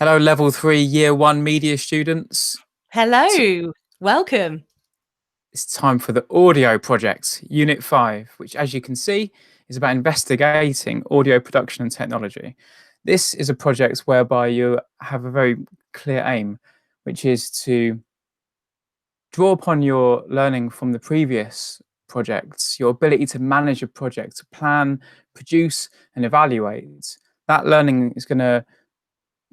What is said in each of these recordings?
Hello, Level 3 Year 1 media students. Hello, welcome. It's time for the audio project, Unit 5, which, as you can see, is about investigating audio production and technology. This is a project whereby you have a very clear aim, which is to draw upon your learning from the previous projects, your ability to manage a project, to plan, produce, and evaluate. That learning is going to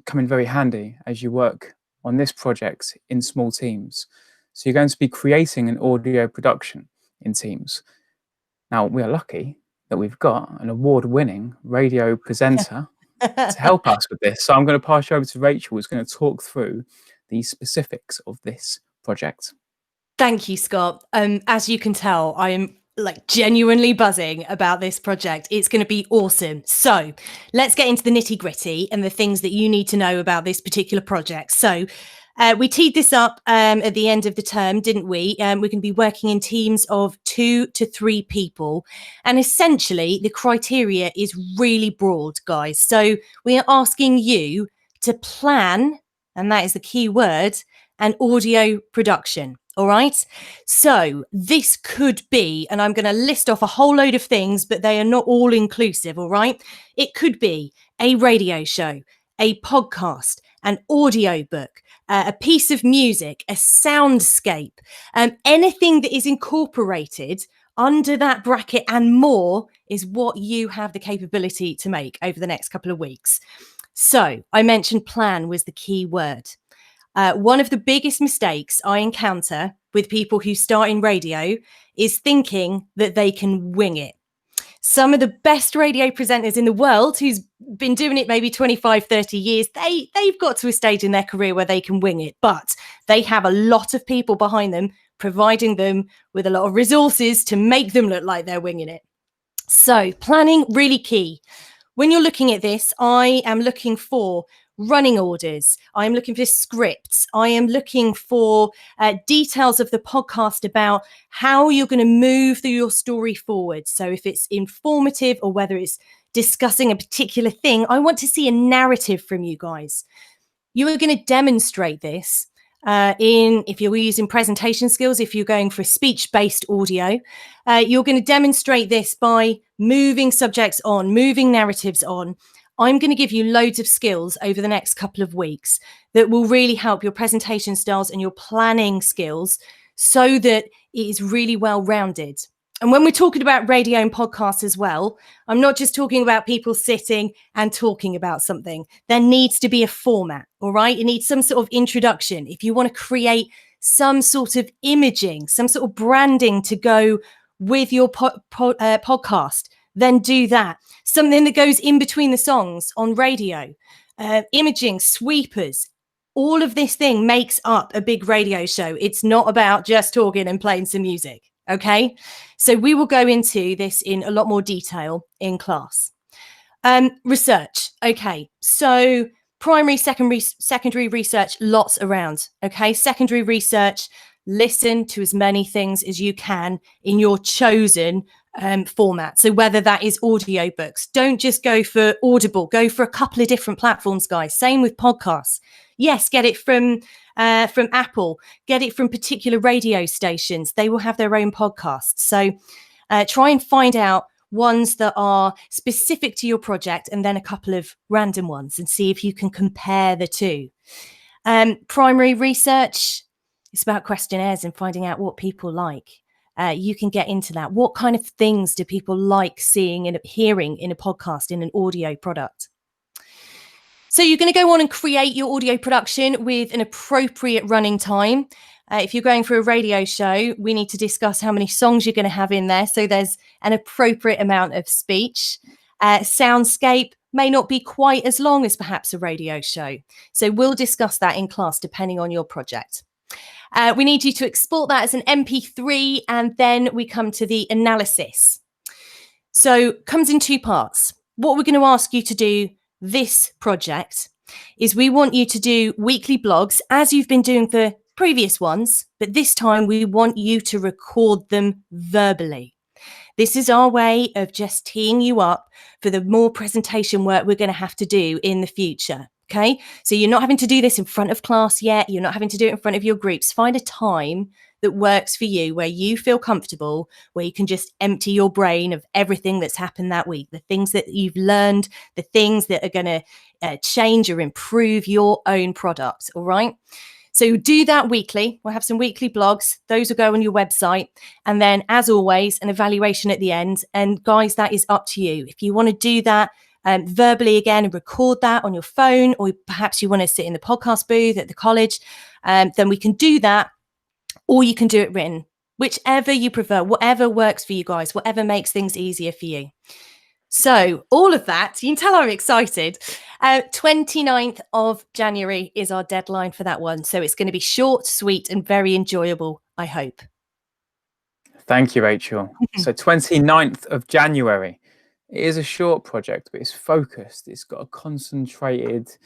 come in very handy as you work on this project in small teams. So you're going to be creating an audio production in teams. Now, we are lucky that we've got an award-winning radio presenter to help us with this. So I'm going to pass you over to Rachel, who's going to talk through the specifics of this project. Thank you, Scott. As you can tell, I am genuinely buzzing about this project. It's going to be awesome. So let's get into the nitty gritty and the things that you need to know about this particular project. So we teed this up at the end of the term, didn't we? We're going to be working in teams of 2 to 3 people. And essentially, the criteria is really broad, guys. So we are asking you to plan, and that is the key word, an audio production. All right. So this could be, and I'm going to list off a whole load of things, but they are not all inclusive. All right. It could be a radio show, a podcast, an audio book, a piece of music, a soundscape, anything that is incorporated under that bracket and more is what you have the capability to make over the next couple of weeks. So I mentioned plan was the key word. One of the biggest mistakes I encounter with people who start in radio is thinking that they can wing it. Some of the best radio presenters in the world who's been doing it maybe 25, 30 years, they've got to a stage in their career where they can wing it, but they have a lot of people behind them providing them with a lot of resources to make them look like they're winging it. So planning, really key. When you're looking at this, I am looking for running orders. I am looking for scripts. I am looking for details of the podcast about how you're going to move your story forward. So if it's informative or whether it's discussing a particular thing, I want to see a narrative from you guys. You are going to demonstrate this if you're using presentation skills, if you're going for speech-based audio, you're going to demonstrate this by moving subjects on, moving narratives on. I'm going to give you loads of skills over the next couple of weeks that will really help your presentation styles and your planning skills so that it is really well-rounded. And when we're talking about radio and podcasts as well, I'm not just talking about people sitting and talking about something. There needs to be a format, all right? It needs some sort of introduction. If you want to create some sort of imaging, some sort of branding to go with your podcast, then do that. Something that goes in between the songs on radio, imaging, sweepers. All of this thing makes up a big radio show. It's not about just talking and playing some music. Okay, so we will go into this in a lot more detail in class. Research. Okay, so primary, secondary research, lots around. Okay, secondary research, listen to as many things as you can in your chosen format. So whether that is audio books, don't just go for Audible, go for a couple of different platforms, guys. Same with podcasts. Yes, get it from Apple, get it from particular radio stations. They will have their own podcasts. So try and find out ones that are specific to your project and then a couple of random ones and see if you can compare the two. Primary research, it's about questionnaires and finding out what people like. You can get into that. What kind of things do people like seeing and hearing in a podcast, in an audio product? So you're going to go on and create your audio production with an appropriate running time. If you're going for a radio show, we need to discuss how many songs you're going to have in there. So there's an appropriate amount of speech. Soundscape may not be quite as long as perhaps a radio show. So we'll discuss that in class depending on your project. We need you to export that as an MP3 and then we come to the analysis. So it comes in 2 parts. What we're going to ask you to do this project is we want you to do weekly blogs as you've been doing for previous ones, but this time we want you to record them verbally. This is our way of just teeing you up for the more presentation work we're going to have to do in the future. Okay, so you're not having to do this in front of class yet. You're not having to do it in front of your groups. Find a time that works for you, where you feel comfortable, where you can just empty your brain of everything that's happened that week, the things that you've learned, the things that are going to change or improve your own product. All right. So do that weekly. We'll have some weekly blogs. Those will go on your website. And then, as always, an evaluation at the end. And guys, that is up to you. If you want to do that verbally again and record that on your phone, or perhaps you want to sit in the podcast booth at the college, then we can do that. Or you can do it written, whichever you prefer, whatever works for you guys, whatever makes things easier for you. So all of that, you can tell I'm excited. 29th of January is our deadline for that one. So it's going to be short, sweet, and very enjoyable, I hope. Thank you, Rachel. So 29th of January. It is a short project, but it's focused. It's got a concentrated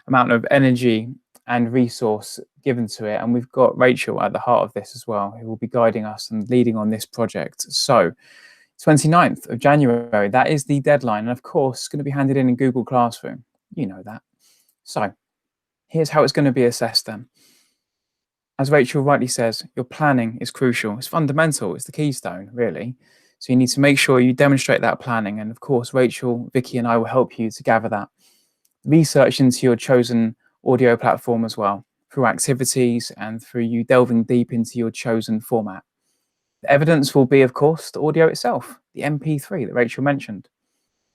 amount of energy and resource given to it. And we've got Rachel at the heart of this as well, who will be guiding us and leading on this project. So 29th of January, that is the deadline. And of course, it's going to be handed in Google Classroom. You know that. So here's how it's going to be assessed then. As Rachel rightly says, your planning is crucial. It's fundamental. It's the keystone, really. So you need to make sure you demonstrate that planning. And of course, Rachel, Vicky, and I will help you to gather that. Research into your chosen audio platform as well, through activities and through you delving deep into your chosen format. The evidence will be, of course, the audio itself, the MP3 that Rachel mentioned.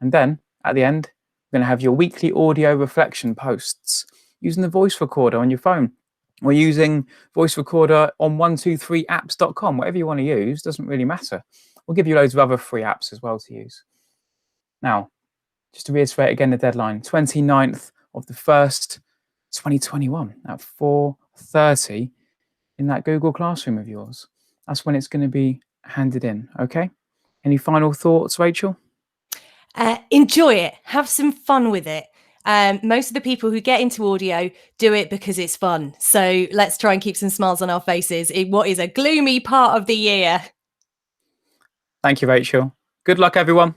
And then, at the end, you're going to have your weekly audio reflection posts using the voice recorder on your phone, or using voice recorder on 123apps.com, whatever you want to use, doesn't really matter. We'll give you loads of other free apps as well to use. Now, just to reiterate again the deadline, 29th of the 1st, 2021 at 4:30 in that Google Classroom of yours. That's when it's going to be handed in, okay? Any final thoughts, Rachel? Enjoy it. Have some fun with it. Most of the people who get into audio do it because it's fun. So let's try and keep some smiles on our faces in what is a gloomy part of the year. Thank you, Rachel. Good luck, everyone.